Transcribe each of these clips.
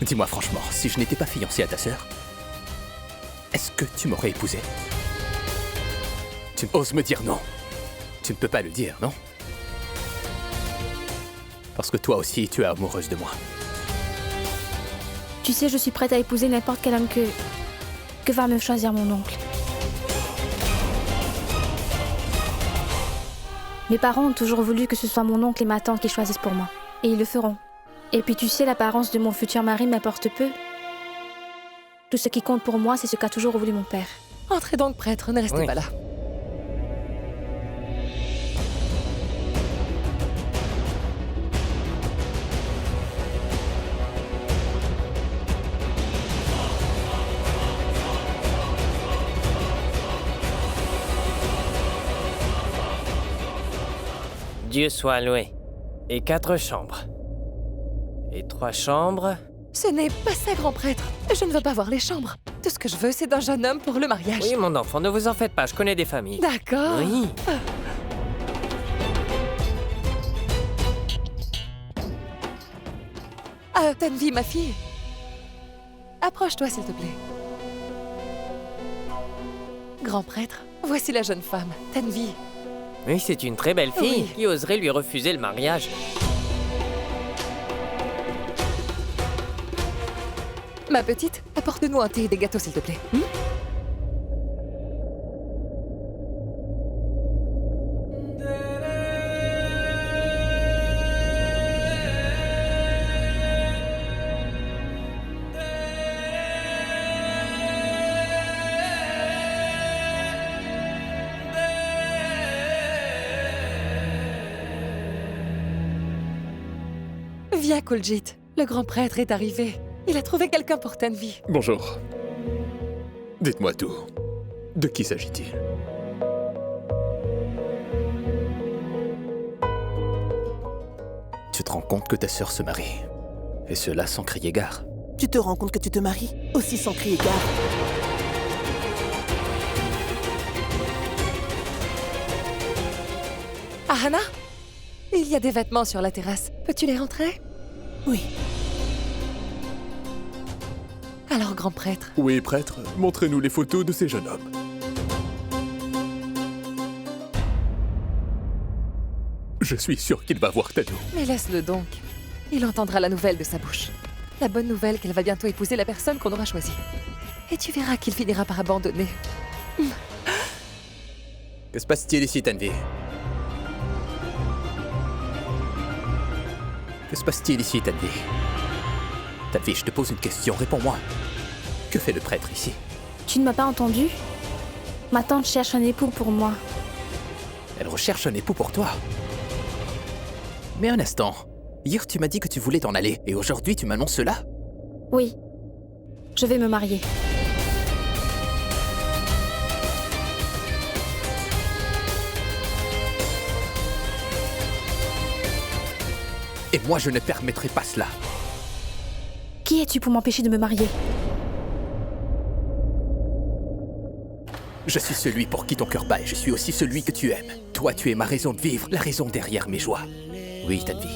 Dis-moi franchement, si je n'étais pas fiancé à ta sœur, est-ce que tu m'aurais épousé? Tu oses me dire non. Tu ne peux pas le dire, non? Parce que toi aussi, tu es amoureuse de moi. Tu sais, je suis prête à épouser n'importe quel homme que va me choisir mon oncle. Mes parents ont toujours voulu que ce soit mon oncle et ma tante qui choisissent pour moi. Et ils le feront. Et puis tu sais, l'apparence de mon futur mari m'importe peu. Tout ce qui compte pour moi, c'est ce qu'a toujours voulu mon père. Entrez donc, prêtre, ne restez pas là. Dieu soit loué. Et 4 chambres. Et 3 chambres. Ce n'est pas ça, grand prêtre. Je ne veux pas voir les chambres. Tout ce que je veux, c'est d'un jeune homme pour le mariage. Oui, mon enfant, ne vous en faites pas, je connais des familles. D'accord. Oui. Tanvi, ma fille. Approche-toi, s'il te plaît. Grand prêtre, voici la jeune femme, Tanvi. Oui, c'est une très belle fille. Oui. Qui oserait lui refuser le mariage? Ma petite, apporte-nous un thé et des gâteaux, s'il te plaît. Viens, Kuljit. Le grand prêtre est arrivé. Il a trouvé quelqu'un pour Tanvi. Bonjour. Dites-moi tout. De qui s'agit-il? Tu te rends compte que ta sœur se marie? Et cela sans crier gare. Tu te rends compte que tu te maries aussi sans crier gare? Ahana, il y a des vêtements sur la terrasse. Peux-tu les rentrer? Oui. Alors, grand prêtre, Oui, prêtre, montrez-nous les photos de ces jeunes hommes. Je suis sûr qu'il va voir Tatou. mais laisse-le donc. Il entendra la nouvelle de sa bouche. La bonne nouvelle qu'elle va bientôt épouser la personne qu'on aura choisie. Et tu verras qu'il finira par abandonner. Que se passe-t-il ici, Tanvi? Que se passe-t-il ici, Tanvi? Tanvi, je te pose une question, réponds-moi. Que fait le prêtre ici? Tu ne m'as pas entendu? Ma tante cherche un époux pour moi. Elle recherche un époux pour toi. Mais un instant. Hier, tu m'as dit que tu voulais t'en aller, et aujourd'hui, tu m'annonces cela? Oui. Je vais me marier. Et moi, je ne permettrai pas cela. Qui es-tu pour m'empêcher de me marier? Je suis celui pour qui ton cœur bat et je suis aussi celui que tu aimes. Toi, tu es ma raison de vivre, la raison derrière mes joies. Oui, Tanvi.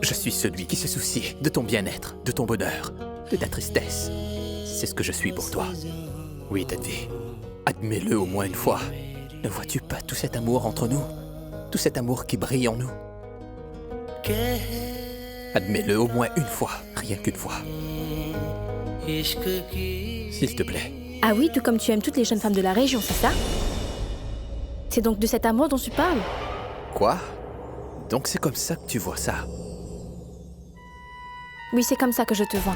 Je suis celui qui se soucie de ton bien-être, de ton bonheur, de ta tristesse. C'est ce que je suis pour toi. Oui, Tanvi. Admets-le au moins une fois. Ne vois-tu pas tout cet amour entre nous? Tout cet amour qui brille en nous? Admets-le au moins une fois, rien qu'une fois. S'il te plaît. Ah oui, tout comme tu aimes toutes les jeunes femmes de la région, c'est ça? C'est donc de cet amour dont tu parles? Quoi? Donc c'est comme ça que tu vois ça? Oui, c'est comme ça que je te vois.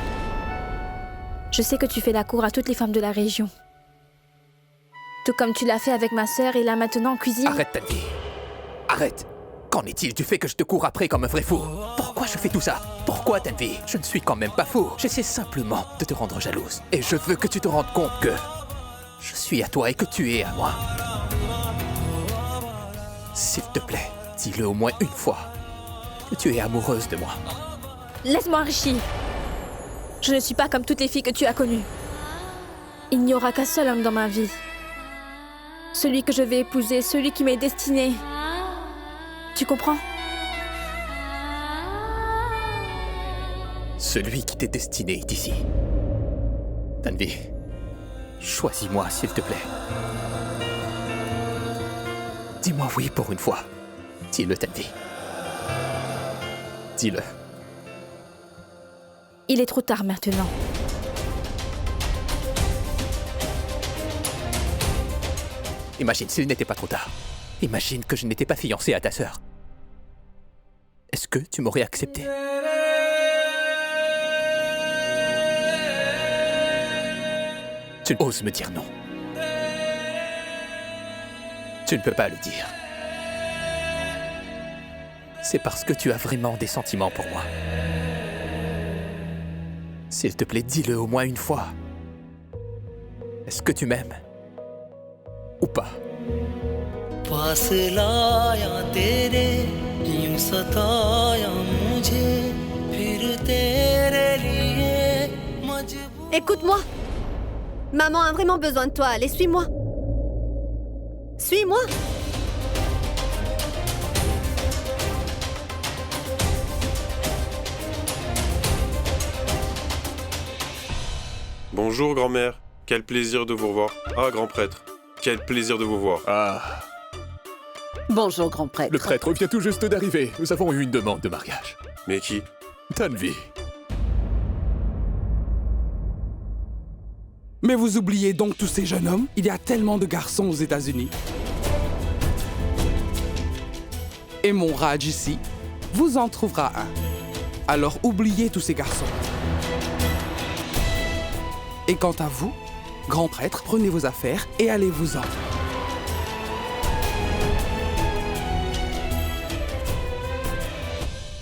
Je sais que tu fais la cour à toutes les femmes de la région. Tout comme tu l'as fait avec ma sœur et là maintenant en cuisine. Arrête, Tanvi. Arrête. Qu'en est-il du fait que je te cours après comme un vrai fou? Pourquoi je fais tout ça? Pourquoi, Tanvi? Je ne suis quand même pas fou. J'essaie simplement de te rendre jalouse. Et je veux que tu te rendes compte que je suis à toi et que tu es à moi. S'il te plaît, dis-le au moins une fois que tu es amoureuse de moi. Laisse-moi, Rishi. Je ne suis pas comme toutes les filles que tu as connues. Il n'y aura qu'un seul homme dans ma vie. Celui que je vais épouser, celui qui m'est destiné. Tu comprends? Celui qui t'est destiné est ici. Tanvi, choisis-moi, s'il te plaît. Dis-moi oui pour une fois. Dis-le, Tanvi. Dis-le. Il est trop tard maintenant. Imagine s'il n'était pas trop tard. Imagine que je n'étais pas fiancé à ta sœur. Est-ce que tu m'aurais accepté? Tu oses me dire non. Tu ne peux pas le dire. C'est parce que tu as vraiment des sentiments pour moi. S'il te plaît, dis-le au moins une fois. Est-ce que tu m'aimes? Ou pas? पास लाया तेरे यूं सताया मुझे फिर तेरे लिए मजबूर Écoute-moi. Maman a vraiment besoin de toi. Allez, suis-moi. Suis-moi. Bonjour grand-mère, quel plaisir de vous revoir. Ah, grand prêtre, quel plaisir de vous voir. Ah, Bonjour, grand prêtre. le prêtre vient tout juste d'arriver. Nous avons eu une demande de mariage. Mais qui? Tanvi. Mais vous oubliez donc tous ces jeunes hommes? Il y a tellement de garçons aux États-Unis. Et mon Raj ici vous en trouvera un. Alors oubliez tous ces garçons. Et quant à vous, grand prêtre, prenez vos affaires et allez-vous-en.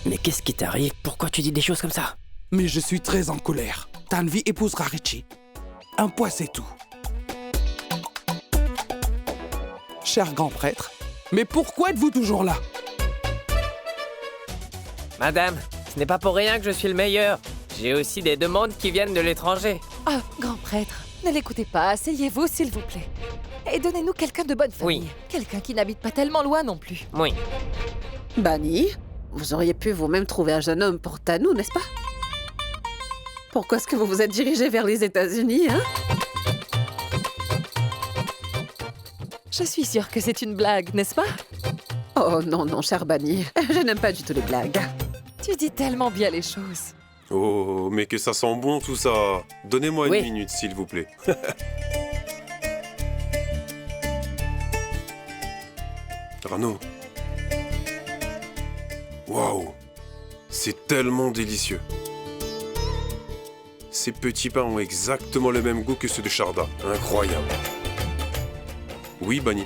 Mais qu'est-ce qui t'arrive? Pourquoi tu dis des choses comme ça? Mais je suis très en colère. Tanvi épousera Richie. Un poids, c'est tout. Cher grand prêtre, mais pourquoi êtes-vous toujours là? Madame, ce n'est pas pour rien que je suis le meilleur. J'ai aussi des demandes qui viennent de l'étranger. Ah, grand prêtre, ne l'écoutez pas, asseyez-vous s'il vous plaît. Et donnez-nous quelqu'un de bonne famille. Oui. Quelqu'un qui n'habite pas tellement loin non plus. Oui. Bani, vous auriez pu vous-même trouver un jeune homme pour Tanou, n'est-ce pas? Pourquoi est-ce que vous vous êtes dirigé vers les États-Unis, hein? Je suis sûre que c'est une blague, n'est-ce pas? Oh non, non, cher Bani, je n'aime pas du tout les blagues. Tu dis tellement bien les choses. Oh, mais que ça sent bon tout ça. Donnez-moi Oui. une minute, s'il vous plaît. Rano. Waouh, c'est tellement délicieux. Ces petits pains ont exactement le même goût que ceux de Sharda. Incroyable. Oui, Bani,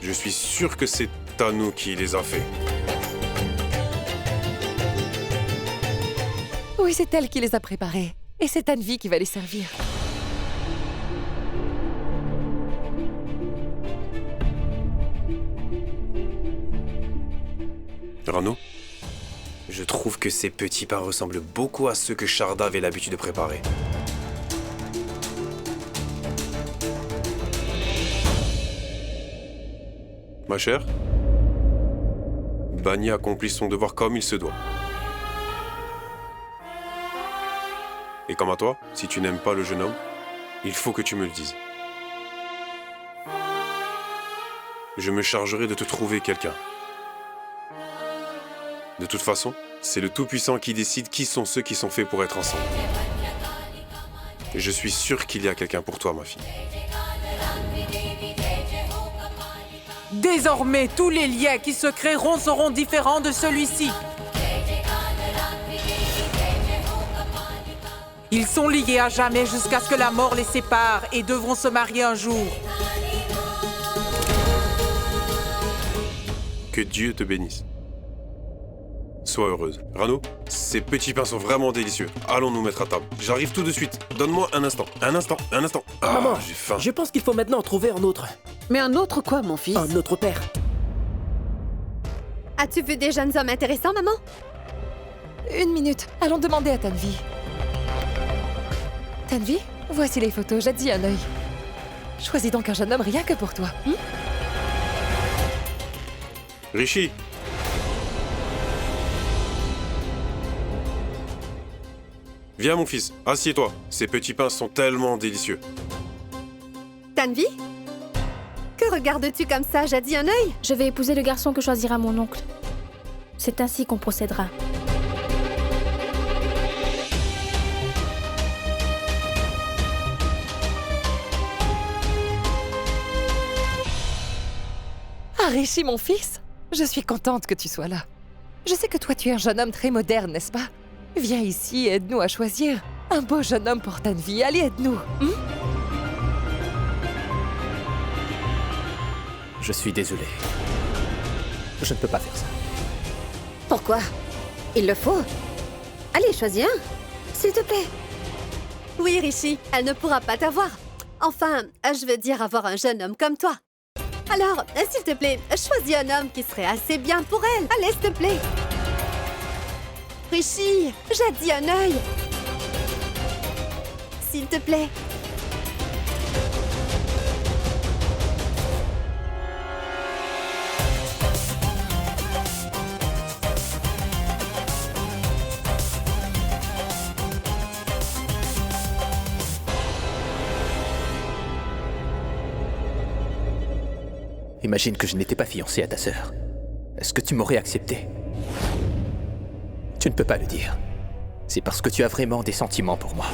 je suis sûr que c'est Tanou qui les a faits. Oui, c'est elle qui les a préparés. Et c'est Tanvi qui va les servir. Rano, je trouve que ces petits pains ressemblent beaucoup à ceux que Sharda avait l'habitude de préparer. Ma chère, Bani accomplit son devoir comme il se doit. Et comme à toi, si tu n'aimes pas le jeune homme, il faut que tu me le dises. Je me chargerai de te trouver quelqu'un. De toute façon, c'est le Tout-Puissant qui décide qui sont ceux qui sont faits pour être ensemble. Et je suis sûr qu'il y a quelqu'un pour toi, ma fille. Désormais, tous les liens qui se créeront seront différents de celui-ci. Ils sont liés à jamais jusqu'à ce que la mort les sépare et devront se marier un jour. Que Dieu te bénisse. Sois heureuse. Rano, ces petits pains sont vraiment délicieux. Allons nous mettre à table. J'arrive tout de suite. Donne-moi un instant. Un instant. Un instant. Ah, Maman, j'ai faim. je pense qu'il faut maintenant trouver un autre. Mais un autre quoi, mon fils? Un autre père. As-tu vu des jeunes hommes intéressants, maman? Une minute, allons demander à Tanvi. Tanvi, voici les photos, jette-y un œil. Choisis donc un jeune homme rien que pour toi. Rishi. Viens mon fils, assieds-toi. Ces petits pains sont tellement délicieux. Tanvi? Que regardes-tu comme ça, j'ai dit un œil? Je vais épouser le garçon que choisira mon oncle. C'est ainsi qu'on procédera. Ah, Rishi, mon fils, je suis contente que tu sois là. Je sais que toi, tu es un jeune homme très moderne, n'est-ce pas? Viens ici et aide-nous à choisir un beau jeune homme pour Tanvi. Allez, aide-nous. Je suis désolé. Je ne peux pas faire ça. Pourquoi? Il le faut. Allez, choisis un, s'il te plaît. Oui, Rishi, elle ne pourra pas t'avoir. Enfin, je veux dire avoir un jeune homme comme toi. Alors, s'il te plaît, choisis un homme qui serait assez bien pour elle. Allez, s'il te plaît. Rishi, j'ai dit un œil. S'il te plaît. Imagine que je n'étais pas fiancé à ta sœur. Est-ce que tu m'aurais accepté? Tu ne peux pas le dire. C'est parce que tu as vraiment des sentiments pour moi.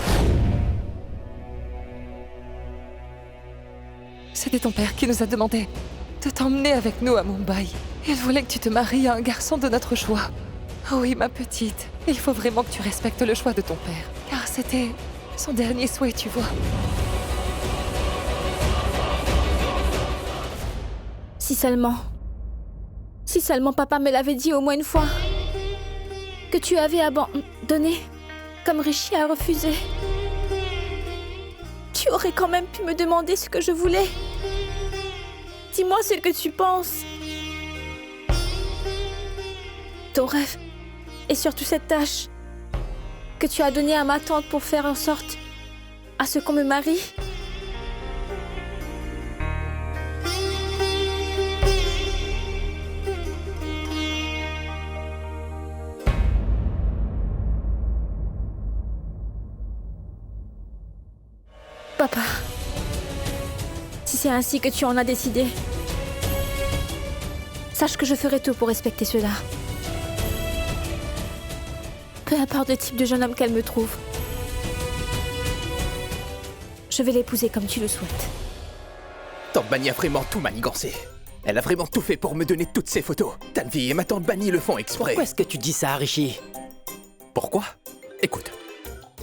C'était ton père qui nous a demandé de t'emmener avec nous à Mumbai. Il voulait que tu te maries à un garçon de notre choix. Oh oui, ma petite, il faut vraiment que tu respectes le choix de ton père. Car c'était son dernier souhait, tu vois. Si seulement papa me l'avait dit au moins une fois. Que tu avais abandonné, comme Rishi a refusé. Tu aurais quand même pu me demander ce que je voulais. Dis-moi ce que tu penses. Ton rêve, et surtout cette tâche que tu as donnée à ma tante pour faire en sorte à ce qu'on me marie. Papa, si c'est ainsi que tu en as décidé, sache que je ferai tout pour respecter cela. Peu importe le type de jeune homme qu'elle me trouve, je vais l'épouser comme tu le souhaites. Tante Bani a vraiment tout manigancé. Elle a vraiment tout fait pour me donner toutes ces photos. Tanvi et ma tante Bani le font exprès. Pourquoi est-ce que tu dis ça, Rishi? Pourquoi? Écoute.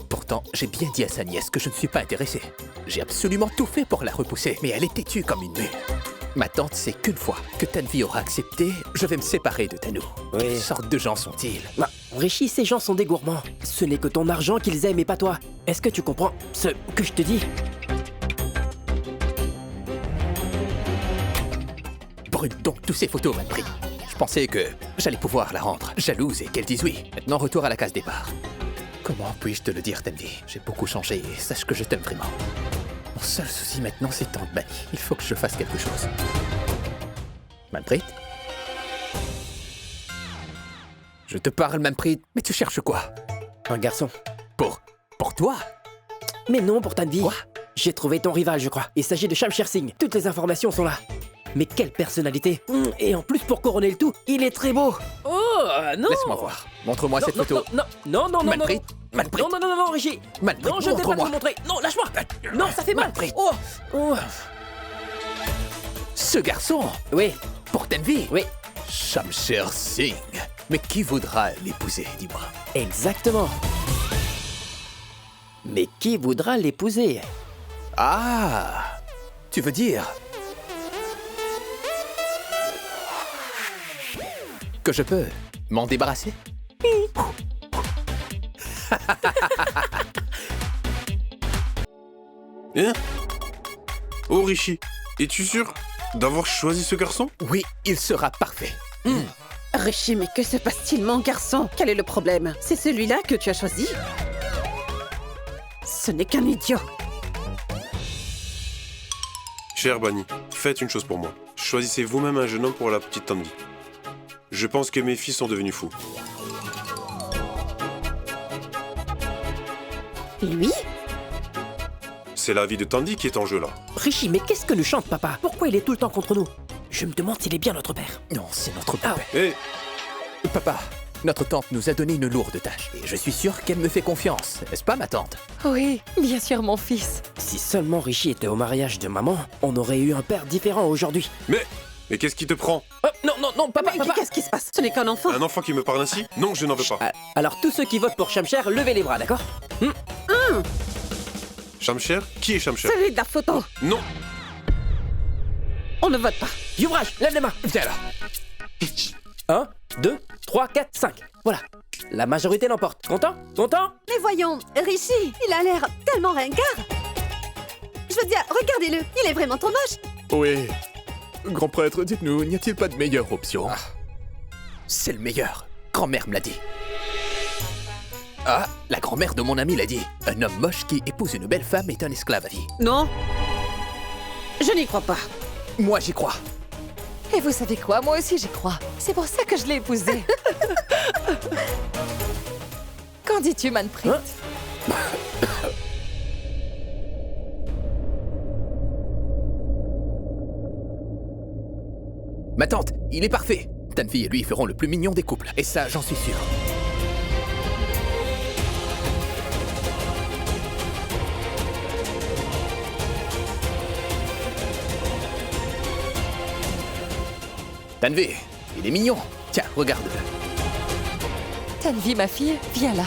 Pourtant, j'ai bien dit à sa nièce que je ne suis pas intéressé. J'ai absolument tout fait pour la repousser, mais elle est têtue comme une mule. Ma tante sait qu'une fois que Tanvi aura accepté, je vais me séparer de Tanu. Oui. Quelle sorte de gens sont-ils? Bah, Rishi, ces gens sont des gourmands. Ce n'est que ton argent qu'ils aiment et pas toi. Est-ce que tu comprends ce que je te dis? Brûle donc toutes ces photos, Manpreet. Je pensais que j'allais pouvoir la rendre jalouse et qu'elle dise oui. Maintenant, retour à la case départ. Comment puis-je te le dire, Tanvi? J'ai beaucoup changé et sache que je t'aime vraiment. Mon seul souci maintenant, c'est tante Bani. Il faut que je fasse quelque chose. Manpreet? Je te parle, Manpreet, mais tu cherches quoi? Un garçon. Pour toi? Mais non, pour Tanvi. Quoi? J'ai trouvé ton rival, je crois. Il s'agit de Shamsher Singh. Toutes les informations sont là. Mais quelle personnalité! Et en plus, pour couronner le tout, il est très beau! Oh, non! Laisse-moi voir. Montre-moi cette photo. Non, Manpreet, Manpreet. Non, Rishi! Manpreet, non, je ne vais pas te le montrer! Non, lâche-moi! Non, ça fait mal! Manpreet. Oh. Ce garçon? Oui. Pour Tanvi? Oui. Shamsher Singh. Mais qui voudra l'épouser, dis-moi? Exactement. Mais qui voudra l'épouser? Ah! Tu veux dire que je peux m'en débarrasser? Hein? Oh Rishi, es-tu sûr d'avoir choisi ce garçon? Oui, il sera parfait. Rishi, mais que se passe-t-il, mon garçon? Quel est le problème? C'est celui-là que tu as choisi? Ce n'est qu'un idiot. Cher Bani, faites une chose pour moi. Choisissez vous-même un jeune homme pour la petite Tanvi. Je pense que mes filles sont devenus fous. Lui? C'est la vie de Tanvi qui est en jeu là. Rishi, mais qu'est-ce que le chante, papa? Pourquoi il est tout le temps contre nous? Je me demande s'il est bien notre père. Non, c'est notre père. Hé, Papa, notre tante nous a donné une lourde tâche. Et je suis sûr qu'elle me fait confiance. N'est-ce pas, ma tante? Oui, bien sûr, mon fils. Si seulement Rishi était au mariage de maman, on aurait eu un père différent aujourd'hui. mais qu'est-ce qui te prend? Non, papa, Mais papa. qu'est-ce qui se passe? Ce n'est qu'un enfant. Un enfant qui me parle ainsi? Non, je n'en veux pas. Ah, alors tous ceux qui votent pour Shamsher, levez les bras, d'accord? Shamsher? Qui est Shamsher? Celui de la photo. Non. On ne vote pas. Yuvraj, lève les mains. Viens là. 1, 2, 3, 4, 5. Voilà. La majorité l'emporte. Content? Content? Mais voyons, Rishi, il a l'air tellement ringard. Je veux dire, regardez-le, il est vraiment trop moche. Oui. Grand prêtre, dites-nous, n'y a-t-il pas de meilleure option? C'est le meilleur. Grand-mère me l'a dit. Ah, la grand-mère de mon ami l'a dit. Un homme moche qui épouse une belle femme est un esclave à vie. Non. Je n'y crois pas. Moi, j'y crois. Et vous savez quoi? Moi aussi, j'y crois. C'est pour ça que je l'ai épousé. Qu'en dis-tu, Manpreet? Ma tante, il est parfait. Tanvi et lui feront le plus mignon des couples. Et ça, j'en suis sûr. Tanvi, il est mignon. Tiens, regarde-le. Tanvi, ma fille, viens là.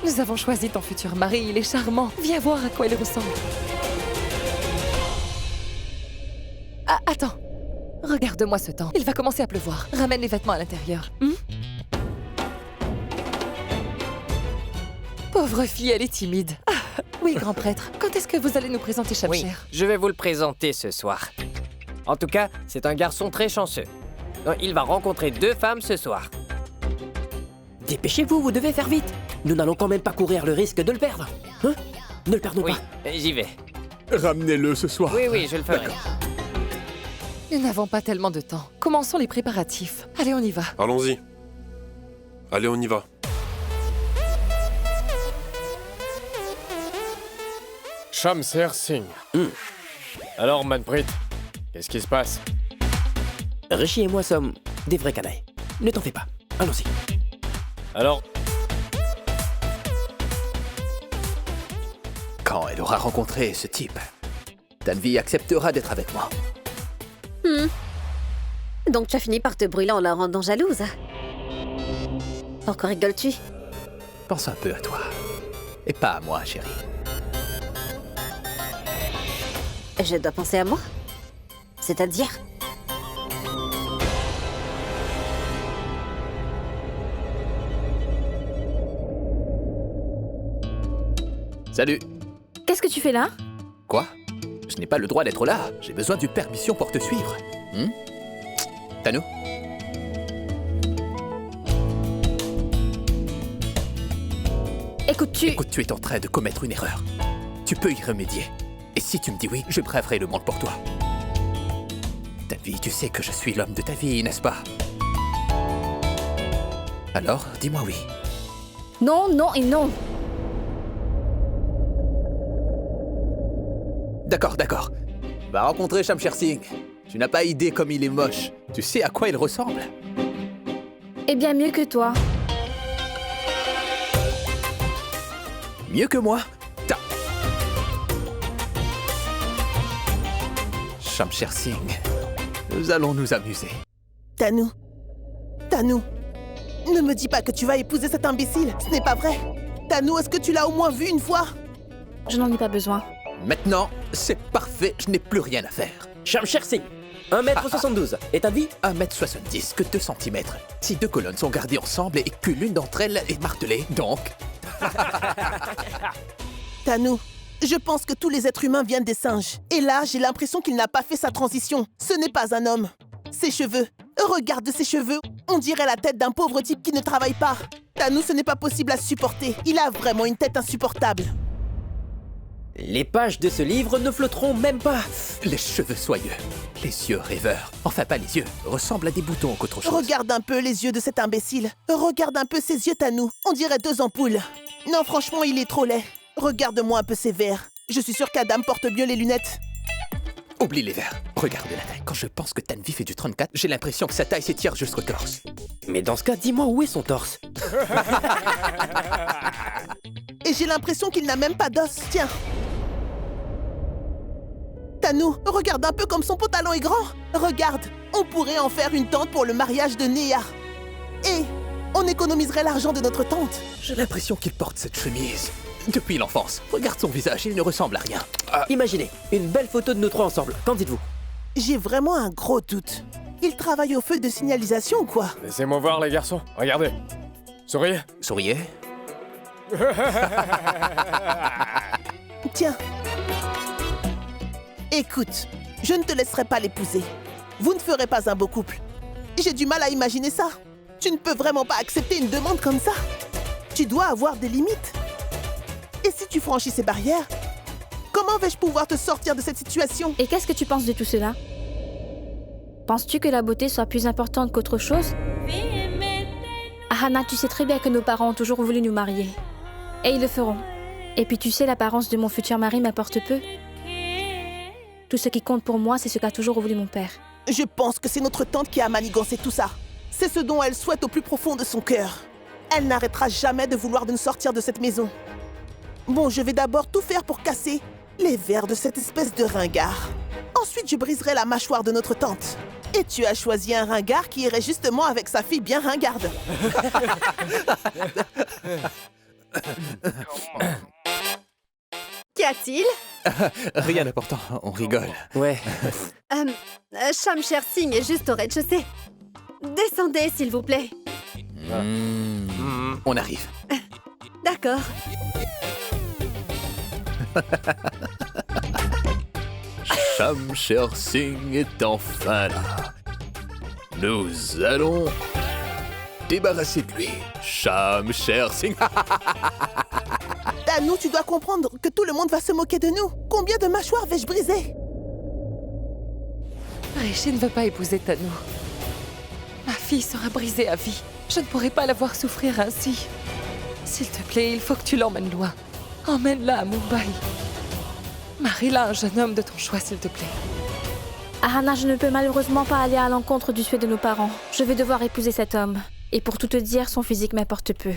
Nous avons choisi ton futur mari, il est charmant. Viens voir à quoi il ressemble. Ah, attends. Regarde-moi ce temps. Il va commencer à pleuvoir. Ramène les vêtements à l'intérieur. Pauvre fille, elle est timide. Ah, oui, grand prêtre. Quand est-ce que vous allez nous présenter Shamsher? Oui, je vais vous le présenter ce soir. En tout cas, c'est un garçon très chanceux. Il va rencontrer 2 femmes ce soir. Dépêchez-vous, vous devez faire vite. Nous n'allons quand même pas courir le risque de le perdre. Hein? Ne le perdons Oui, pas. j'y vais. Ramenez-le ce soir. Oui, je le ferai. Nous n'avons pas tellement de temps. Commençons les préparatifs. Allez, on y va. Allons-y. Allez, on y va. Shamsher Singh. Alors, Manpreet, qu'est-ce qui se passe? Rishi et moi sommes des vrais canailles. Ne t'en fais pas. Allons-y. Alors, Quand elle aura rencontré ce type, Tanvi acceptera d'être avec moi. Donc tu as fini par te brûler en la rendant jalouse. Pourquoi rigoles-tu? Pense un peu à toi. Et pas à moi, chérie. Je dois penser à moi? C'est-à-dire? Salut. Qu'est-ce que tu fais là? Quoi? Je n'ai pas le droit d'être là. J'ai besoin d'une permission pour te suivre. Tanu? Écoute, tu es en train de commettre une erreur. Tu peux y remédier. Et si tu me dis oui, je braverai le monde pour toi. Tanvi, tu sais que je suis l'homme de ta vie, n'est-ce pas? Alors, dis-moi oui. Non, non et non. D'accord. Va rencontrer Shamsher Singh. Tu n'as pas idée comme il est moche. Tu sais à quoi il ressemble? Eh bien, mieux que toi. Mieux que moi? Shamsher Singh, nous allons nous amuser. Tanu, ne me dis pas que tu vas épouser cet imbécile. Ce n'est pas vrai. Tanu, est-ce que tu l'as au moins vu une fois? Je n'en ai pas besoin. Maintenant, c'est parfait, je n'ai plus rien à faire. Shamsher Singh, 1m72. Et Tanvi? 1m70, que 2 cm. Si 2 colonnes sont gardées ensemble et que l'une d'entre elles est martelée, donc... Tanu, je pense que tous les êtres humains viennent des singes. Et là, j'ai l'impression qu'il n'a pas fait sa transition. Ce n'est pas un homme. Ses cheveux. Regarde ses cheveux. On dirait la tête d'un pauvre type qui ne travaille pas. Tanu, ce n'est pas possible à supporter. Il a vraiment une tête insupportable. Les pages de ce livre ne flotteront même pas. Les cheveux soyeux, les yeux rêveurs. Enfin, pas les yeux, ressemblent à des boutons qu'autre chose. Regarde un peu les yeux de cet imbécile. Regarde un peu ses yeux, Tanu. On dirait 2 ampoules. Non, franchement, il est trop laid. Regarde-moi un peu ces verres. Je suis sûre qu'Adam porte mieux les lunettes. Oublie les verres. Regarde la taille. Quand je pense que Tanvi fait du 34, j'ai l'impression que sa taille s'étire jusqu'au torse. Mais dans ce cas, dis-moi où est son torse. Et j'ai l'impression qu'il n'a même pas d'os. Tiens. Tanou, regarde un peu comme son pantalon est grand. Regarde, on pourrait en faire une tente pour le mariage de Néa. Et on économiserait l'argent de notre tante. J'ai l'impression qu'il porte cette chemise depuis l'enfance. Regarde son visage, il ne ressemble à rien. Imaginez, une belle photo de nous trois ensemble. Qu'en dites-vous? J'ai vraiment un gros doute. Il travaille au feu de signalisation ou quoi? Laissez-moi voir, les garçons. Regardez. Souriez. Souriez. Tiens. Écoute, je ne te laisserai pas l'épouser. Vous ne ferez pas un beau couple. J'ai du mal à imaginer ça. Tu ne peux vraiment pas accepter une demande comme ça. Tu dois avoir des limites. Et si tu franchis ces barrières, comment vais-je pouvoir te sortir de cette situation? Et qu'est-ce que tu penses de tout cela? Penses-tu que la beauté soit plus importante qu'autre chose? Ahana, tu sais très bien que nos parents ont toujours voulu nous marier. Et ils le feront. Et puis tu sais, l'apparence de mon futur mari m'apporte peu. Tout ce qui compte pour moi, c'est ce qu'a toujours voulu mon père. Je pense que c'est notre tante qui a manigancé tout ça. C'est ce dont elle souhaite au plus profond de son cœur. Elle n'arrêtera jamais de vouloir nous sortir de cette maison. Bon, je vais d'abord tout faire pour casser les verres de cette espèce de ringard. Ensuite, je briserai la mâchoire de notre tante. Et tu as choisi un ringard qui irait justement avec sa fille bien ringarde. Qu'y a-t-il? Rien d'important, on rigole. Ouais. Shamsher Singh est juste au rez-de-chaussée. Descendez, s'il vous plaît. On arrive. D'accord. Shamsher Singh est enfin là. Nous allons débarrasser de lui. Shamsher Singh. Tanou, tu dois comprendre que tout le monde va se moquer de nous. Combien de mâchoires vais-je briser? Rishi ne veut pas épouser Tanou. Ma fille sera brisée à vie. Je ne pourrai pas la voir souffrir ainsi. S'il te plaît, il faut que tu l'emmènes loin. Emmène-la à Mumbai. Marie-la un jeune homme de ton choix, s'il te plaît. Ahana, je ne peux malheureusement pas aller à l'encontre du souhait de nos parents. Je vais devoir épouser cet homme. Et pour tout te dire, son physique m'importe peu.